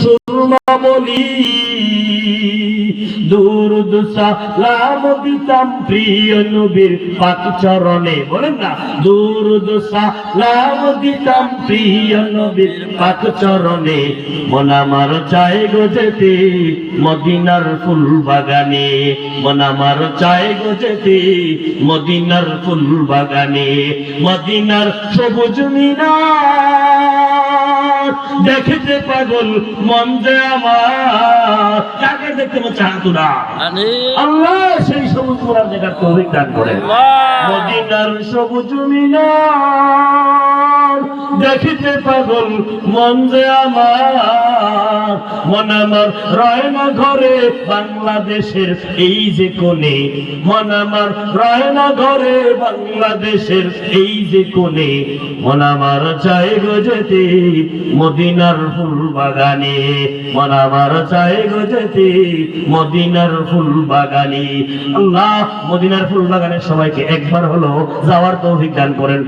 সুরমা বলি দুরুদ সালাম দিতাম প্রিয় নবীর পাক চরণে। বলেন না, দুরুদ সালাম দিতাম প্রিয় নবীর পাক চরণে। মন আমার চায় গো যেতে মদিনার ফুল বাগানে, মন আমার চায় গো যেতে মদিনার ফুল বাগানে। মদিনার সবুজ মিনার দেখতে পাগল মন যে আমার। কাকে দেখতে চাহাতো না আল্লাহ, সেই সবুজ মিনার দেখার তৌফিক দান করেন। মদিনার সবুজ মিনার দেখিতে পাগল মন যে আমার। মন আমার রয় না ঘরে বাংলাদেশের এই যে কোণে, মন আমার রয় না ঘরে বাংলাদেশের এই যে কোণে। মন আমার চাই গো যেতে মদিনার ফুল বাগানে, মন আমার চাই গো যেতে মদিনার ফুল বাগানে। আল্লাহ মদিনার ফুল বাগানে সবাইকে একবার হলো যাওয়ার তৌফিক দান করেন।